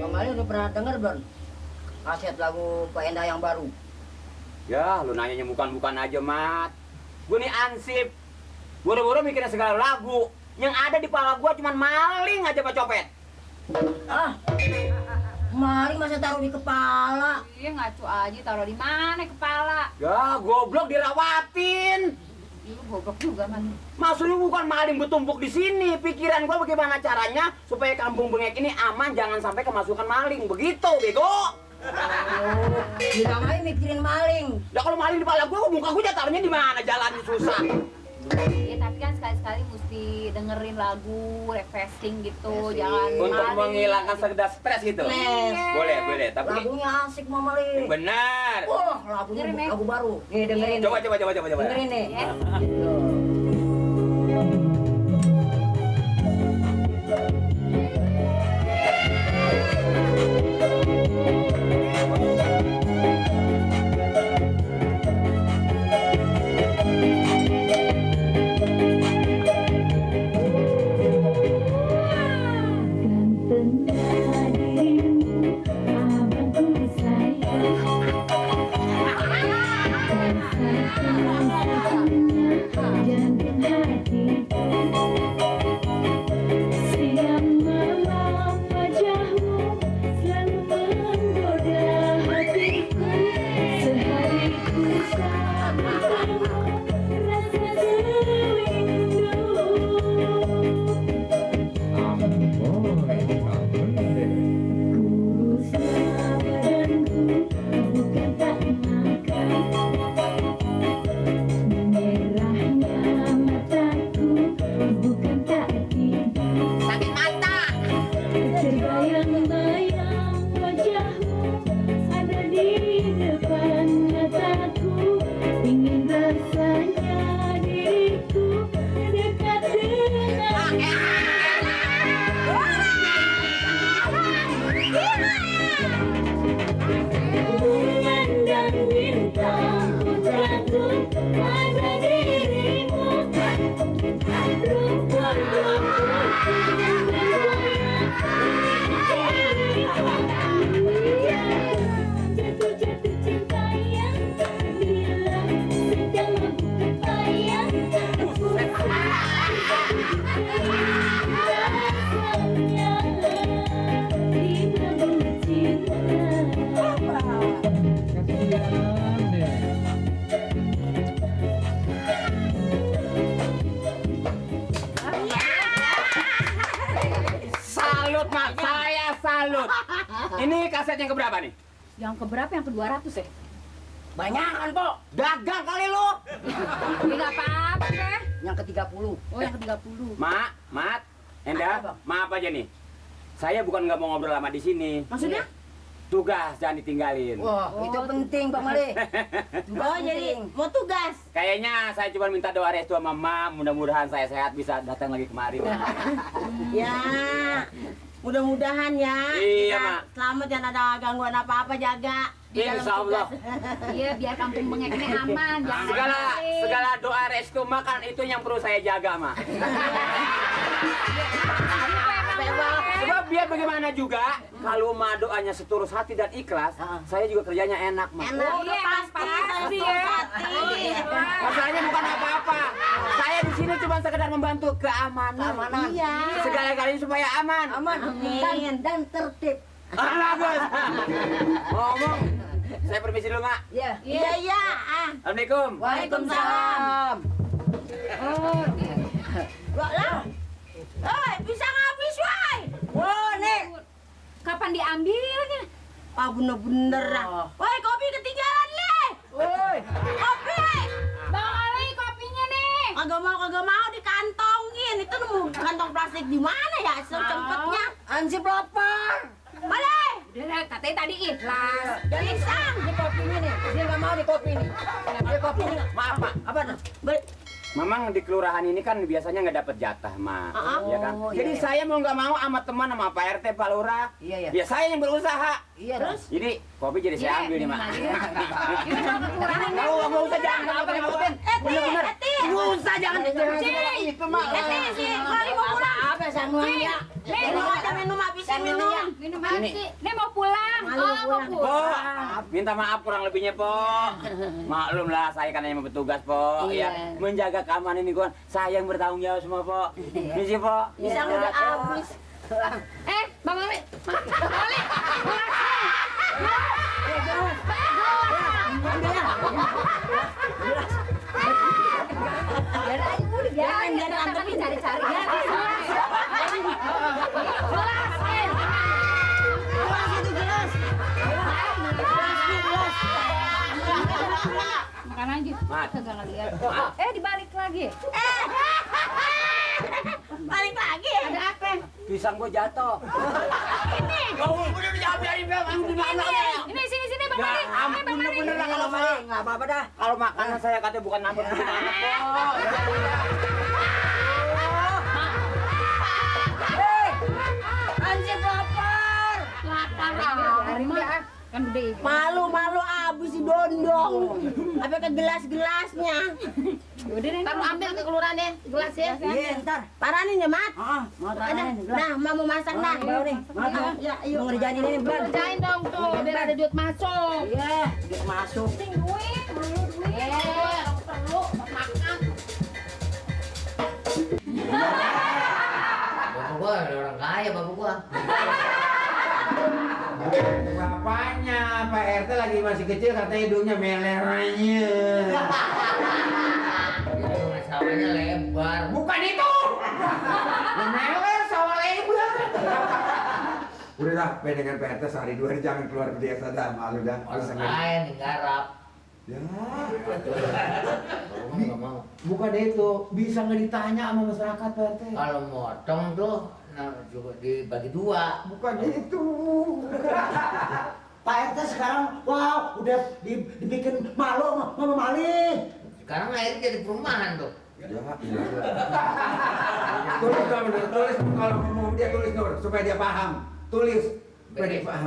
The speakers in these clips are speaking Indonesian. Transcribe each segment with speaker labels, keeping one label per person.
Speaker 1: Bang Ali udah pernah denger belum kaset lagu Pak Endah yang baru?
Speaker 2: Ya, lu nanyanya bukan-bukan aja, Mat. Gue nih ansip. Buru-buru mikirin segala lagu. Yang ada di kepala gue cuman maling aja Pak Copet.
Speaker 1: Ah, maling masa taruh di kepala?
Speaker 3: Iya ngaco aja, taruh di mana kepala?
Speaker 2: Ya, goblok dirawatin.
Speaker 3: Lu goblok juga kan.
Speaker 2: Maksudnya bukan maling bertumpuk di sini. Pikiran gue bagaimana caranya supaya kampung Bengek ini aman, jangan sampai kemasukan maling. Begitu, bego.
Speaker 1: Oh, bilang aja mikirin maling.
Speaker 2: Ya kalau maling di kepala gue, muka gue taruhnya di mana? Jalannya susah.
Speaker 3: Iya tapi kan sekali-sekali mesti dengerin lagu, refreshing gitu, jangan
Speaker 2: Untuk
Speaker 3: maling.
Speaker 2: menghilangkan sekedar stres gitu.
Speaker 1: Stres.
Speaker 2: Boleh. Tapi
Speaker 1: Lagunya asik Mama Li.
Speaker 2: benar.
Speaker 1: Wah, lagunya
Speaker 3: Dengerin, Mek.
Speaker 1: lagu baru. Nih dengerin.
Speaker 2: Coba.
Speaker 1: Dengerin nih.
Speaker 3: Ya.
Speaker 2: Salut, Mak. Saya salut. Ini kaset yang keberapa nih?
Speaker 3: Yang keberapa? Yang ke-200 ya?
Speaker 1: Banyakan, Pok.
Speaker 2: Dagang kali lu.
Speaker 3: Ya nggak apa-apa deh.
Speaker 1: Yang ke-30.
Speaker 3: Oh yang ke-30.
Speaker 2: Mat, Endah,
Speaker 1: Apa, Bang?
Speaker 2: maaf aja nih. Saya bukan nggak mau ngobrol lama di sini.
Speaker 3: Maksudnya?
Speaker 2: Tugas jangan ditinggalin.
Speaker 1: Wah, itu penting, Bang Ali.
Speaker 4: Oh jadi mau tugas?
Speaker 2: Kayaknya saya cuma minta doa restu sama Mama, mudah-mudahan saya sehat bisa datang lagi kemari.
Speaker 4: Ya, mudah-mudahan ya.
Speaker 2: Iya,
Speaker 4: Kita
Speaker 2: Mak.
Speaker 4: selamat, jangan ada gangguan apa-apa, jaga. di dalam
Speaker 2: Insya Allah.
Speaker 4: tugas.
Speaker 3: Iya biar kampung Bengek ini aman. Jangan
Speaker 2: Segala doa restu makan itu yang perlu saya jaga, Ma. Sebab biar bagaimana juga, kalau Ma doanya seturus hati dan ikhlas, saya juga kerjanya enak, Ma.
Speaker 4: Enak,
Speaker 3: Oh,
Speaker 4: udah
Speaker 3: iya,
Speaker 4: pasti,
Speaker 3: pasti
Speaker 4: saya
Speaker 3: ya.
Speaker 4: hati.
Speaker 2: Masalahnya bukan apa-apa. Saya di sini cuma sekedar membantu keamanan.
Speaker 4: Iya.
Speaker 2: Segala-galanya supaya aman.
Speaker 1: Aman
Speaker 4: Amin.
Speaker 1: dan tertib.
Speaker 2: Bagus. Ngomong, saya permisi dulu, Mak.
Speaker 1: Ya.
Speaker 4: Iya, iya.
Speaker 2: Assalamualaikum.
Speaker 1: Waalaikumsalam.
Speaker 3: Oh, iya.
Speaker 4: Wah lah. Bisa ngabis, woi.
Speaker 1: Wah, nih.
Speaker 3: Kapan diambilnya?
Speaker 4: Ah, bener-bener lah.
Speaker 1: Oh.
Speaker 4: Woi, kopi ketinggalan, Le.
Speaker 1: Woi.
Speaker 4: Kopi.
Speaker 3: Bang Ali kopinya nih.
Speaker 4: Kagak mau dikantongin. Itu nemu kantong plastik di mana ya? Sempetnya.
Speaker 1: Ansip lapar.
Speaker 4: Boleh.
Speaker 3: Udah, katanya tadi ikhlas.
Speaker 1: Jadi sang di kopi ini nih. Dia nggak mau di kopi ini. Di kopi ini.
Speaker 2: Maaf, Mak.
Speaker 1: Apa tuh?
Speaker 2: Memang di kelurahan ini kan biasanya nggak dapat jatah, Mak. Ya kan?
Speaker 1: Oh,
Speaker 2: Jadi
Speaker 1: iya.
Speaker 2: saya mau nggak mau sama teman sama Pak RT, Pak Lurah.
Speaker 1: Iya, iya.
Speaker 2: Ya saya yang berusaha.
Speaker 1: Iya, terus?
Speaker 2: Jadi kopi jadi saya ambil nih, Mak.
Speaker 3: Gimana ke kelurahan?
Speaker 2: Nggak usah jangan ngapa-ngapain. Bener-bener. Nggak usah jangan itu, Mak.
Speaker 4: Lari mau pulang.
Speaker 1: Apa semuanya?
Speaker 4: Minum aja, minum habisin minum.
Speaker 3: Minum apa
Speaker 2: Ini.
Speaker 3: sih? Ini mau pulang.
Speaker 1: Malu mau pulang.
Speaker 2: Po, minta maaf kurang lebihnya, Po. Maklum lah, saya kan hanya bertugas, Po.
Speaker 1: Iya.
Speaker 2: Ya, menjaga keamanan ini, kan. Saya yang bertanggung jawab semua, Po. Misi, Po.
Speaker 1: Bisa udah habis.
Speaker 3: Bang Ali. Bang Ali. Biar nanti cari-cari. Makan aja.
Speaker 2: Mat.
Speaker 3: Kagak ngeliat. Dibalik lagi.
Speaker 4: Balik lagi.
Speaker 3: Ada apa?
Speaker 2: Pisang gua jatuh.
Speaker 3: Ini sini Bang
Speaker 2: Ya
Speaker 3: Ali.
Speaker 2: ampun, bener-bener lah kalau saya.
Speaker 1: Nggak apa-apa dah.
Speaker 2: Kalau makanan saya katanya bukan nambah anak, Po.
Speaker 1: Anjir lapar.
Speaker 3: Lapar. Kan gede.
Speaker 4: Malu-malu abis si dondong. Apa ke gelas-gelasnya?
Speaker 3: Udah deh.
Speaker 4: Kamu ambil ke kelurahannya gelasnya.
Speaker 1: Iya, ntar.
Speaker 4: Paranin ya, Mat.
Speaker 1: Mau
Speaker 4: Ada.
Speaker 1: tanya.
Speaker 4: Nah, mau masak dah.
Speaker 1: Baru nih. Mau
Speaker 4: Ya, ayo.
Speaker 1: mau ngerjain ini nih, Bang.
Speaker 3: Kerjain dong tuh, biar ada duit masuk.
Speaker 1: Iya, dia masuk.
Speaker 3: Duit, perlu makan.
Speaker 5: Bapak gua ada orang kaya, bapak gua.
Speaker 6: Bapaknya Pak RT lagi masih kecil katanya hidungnya meler aja.
Speaker 5: Hidung sawahnya lebar.
Speaker 6: Bukan itu. Meler sawah lebar. Udah dah, dengan Pak RT sehari dua hari jangan keluar ke desa dah, malu dah.
Speaker 5: Orang kaya nih garap.
Speaker 6: Ya,
Speaker 5: Bapak nggak mau.
Speaker 6: bukan itu. Bisa nggak ditanya sama masyarakat Pak RT?
Speaker 5: Kalau motong tuh, nah juga dibagi dua.
Speaker 6: Bukan itu.
Speaker 7: Pak RT sekarang, wow, udah dibikin malu sama Mali.
Speaker 5: Sekarang akhirnya jadi perumahan tuh.
Speaker 6: Ya, iya. Tulis dong, tulis kalau ngomong dia tulis dong supaya dia paham. Tulis supaya dia paham.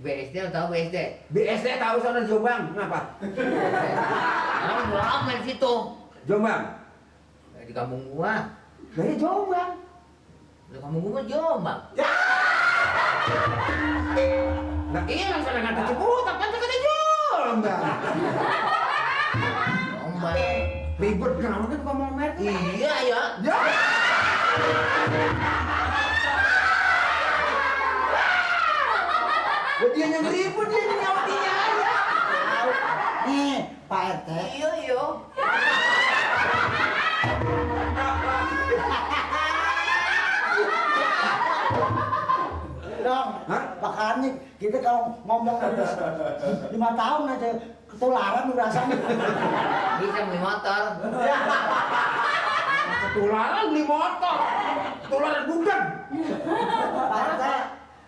Speaker 5: BSD lo tahu BSD?
Speaker 6: BSD tahu sana Jombang, kenapa?
Speaker 5: Orang udah lama di situ.
Speaker 6: Jombang.
Speaker 5: Di kampung gua.
Speaker 6: Dari Jombang.
Speaker 5: Di kampung gua mah Jombang.
Speaker 6: Nah, iya yang sana nggak Ciputat kan kata Jombang.
Speaker 5: Jombang.
Speaker 6: Ribet kenapa kan ngomong merek?
Speaker 5: Iya ya.
Speaker 6: Ya. Dia yang ribut, dia yang nyawa dia aja.
Speaker 7: Nih, Pak RT.
Speaker 5: Iya iya.
Speaker 7: Dong,
Speaker 6: Hah?
Speaker 7: makanya kita kalau ngomong habis 5 tahun aja ketularan rasanya.
Speaker 5: Bisa beli motor.
Speaker 6: Ketularan beli motor. Ketularan bukan.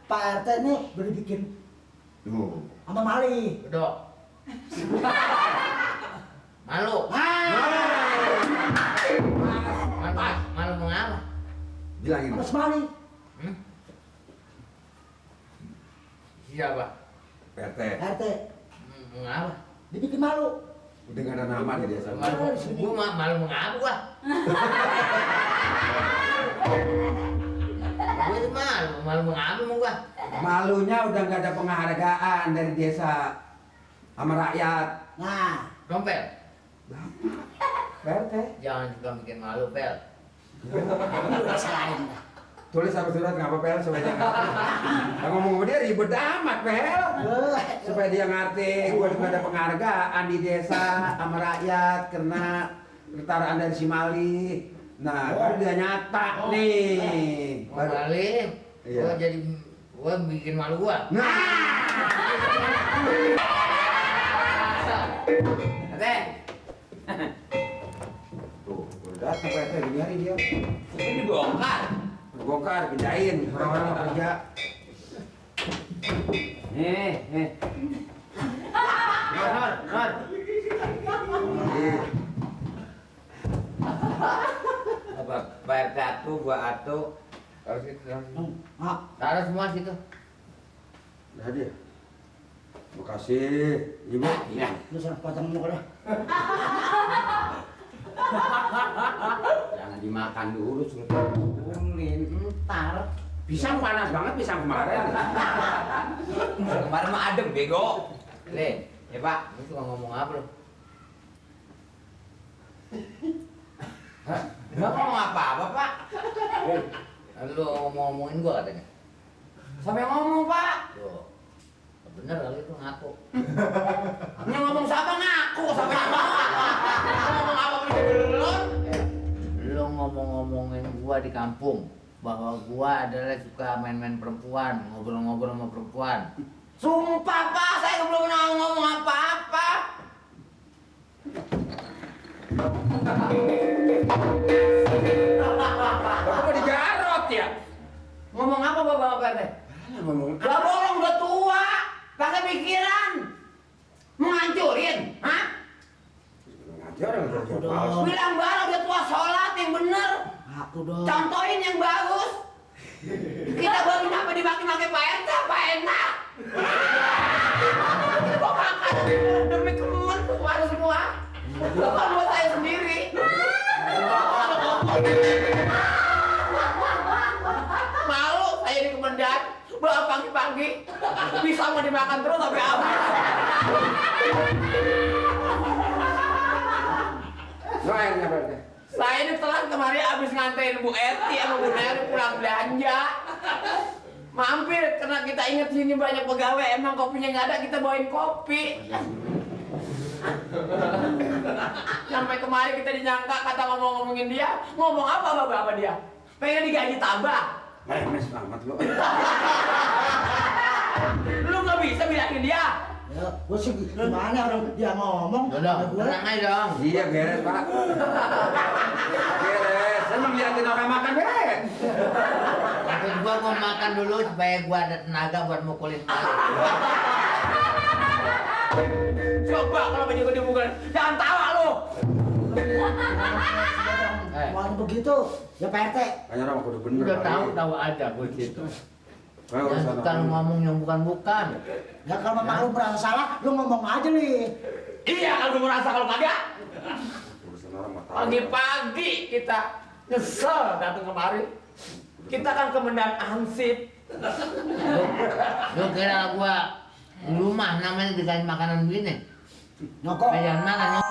Speaker 7: Pak RT ini udah dibikin
Speaker 6: Tuh.
Speaker 7: sama Mali.
Speaker 5: Dok. Malu. Malu mengapa?
Speaker 6: Bilangin.
Speaker 7: Sama si Mali.
Speaker 5: Siapa?
Speaker 6: PRT.
Speaker 7: RT
Speaker 5: Mengapa?
Speaker 7: dibikin malu.
Speaker 6: Udah nggak ada nama dia sama.
Speaker 5: Gua malu mengapa gua? Gua itu malu mengapa mau gua?
Speaker 6: Malunya udah nggak ada penghargaan dari desa sama rakyat.
Speaker 7: Nah,
Speaker 5: Dompet.
Speaker 6: PRT.
Speaker 5: Jangan juga bikin malu, Pel.
Speaker 7: udah salahin dah.
Speaker 6: Tulis sama surat nggak apa Pel supaya dia ngerti. Nah, ngomong sama dia ribet amat Pel. Supaya dia ngerti gua nggak ada penghargaan di desa sama rakyat karena ketaraan dari si Mali. Nah, baru dia nyata nih.
Speaker 5: Mau balik.
Speaker 6: Iya.
Speaker 5: Gua bikin malu gua.
Speaker 6: Nah,
Speaker 2: Ate.
Speaker 6: tuh, udah datang PRT gini hari dia.
Speaker 2: Ini dibongkar.
Speaker 6: Bongkar, pindahin orang-orang kerja.
Speaker 5: Nur. Apa bayar satu, gua atu. Harus itu.
Speaker 7: Ah,
Speaker 5: Taruh semua situ.
Speaker 6: Udah dia. Makasih, Ibu.
Speaker 2: Iya.
Speaker 7: lu sana potong dulu dah.
Speaker 2: Jangan dimakan dulu, suruh kumpulin. Entar. Pisang panas banget pisang kemarin.
Speaker 5: Kemarin mah adem bego. Le, ya Pak, lu suka ngomong apa lu? Hah? Enggak ngomong apa-apa, Pak. Lu ngomongin gua katanya.
Speaker 2: Siapa yang ngomong, Pak?
Speaker 5: Tuh. Bener kali itu ngaku.
Speaker 2: Yang ngomong siapa ngaku, siapa yang ngomong apa belum?
Speaker 5: Lu ngomong-ngomongin gua di kampung bahwa gua adalah suka main-main perempuan, ngobrol-ngobrol sama perempuan.
Speaker 2: Sumpah, Pak, saya belum pernah ngomong apa-apa.
Speaker 6: Bapak mau digarot ya?
Speaker 2: Ngomong apa Bapak teh?
Speaker 6: Ngomong
Speaker 2: Lah bolong udah tua, pakai pikiran. Menghancurin, hah?
Speaker 6: ngajar yang kerja
Speaker 7: Aku dong.
Speaker 6: palsu.
Speaker 2: Bilang baru udah tua sholat yang bener.
Speaker 7: Aku dong.
Speaker 2: Contohin yang bagus. Kita baru nyampe dimaki-maki Pak RT, Pak enak. Kok makan demi temen keluar semua. Bukan buat saya sendiri. Malu saya di Kemendan, bawa pagi-pagi. Bisa mau dimakan terus sampai habis.
Speaker 6: Lo akhirnya berarti.
Speaker 2: Saya ini telat kemarin habis nganterin Bu Eti sama Bu Neri pulang belanja. Mampir karena kita inget sini banyak pegawai, emang kopinya nggak ada, kita bawain kopi. Sampai kemarin kita dinyangka kata ngomongin dia, ngomong apa bapak dia? Pengen digaji tambah.
Speaker 6: Mes banget lo.
Speaker 2: Lu nggak bisa bilangin dia.
Speaker 7: Ya, gua sih gimana orang dia ngomong.
Speaker 5: Udah,
Speaker 7: gua.
Speaker 5: tenang aja dong.
Speaker 6: Iya beres Pak. Beres. Saya mau ngeliatin orang makan beres.
Speaker 5: Maksud gua makan dulu supaya gua ada tenaga buat mukulin balik.
Speaker 2: Coba kalau baju gue dibukulin, jangan tawa lu.
Speaker 7: Mau begitu, ya Pak RT.
Speaker 6: Hanya orang kudu bener.
Speaker 5: Udah
Speaker 6: kali.
Speaker 5: tahu aja gua gitu.
Speaker 6: Kayak
Speaker 5: Jangan
Speaker 6: urusan
Speaker 5: suka
Speaker 6: orang.
Speaker 5: ngomong yang bukan-bukan.
Speaker 7: Ya kalau memang lu merasa salah, lu ngomong aja nih.
Speaker 2: Iya kalau gue merasa kalau kagak.
Speaker 6: Urusan orang mah tahu.
Speaker 2: Pagi-pagi kita nyesel datang kemari. Kita kan Kemendan Ansip.
Speaker 5: Lu kira gua rumah namanya dikasih makanan begini?
Speaker 7: Nyokok.
Speaker 5: Kayak mana nyok?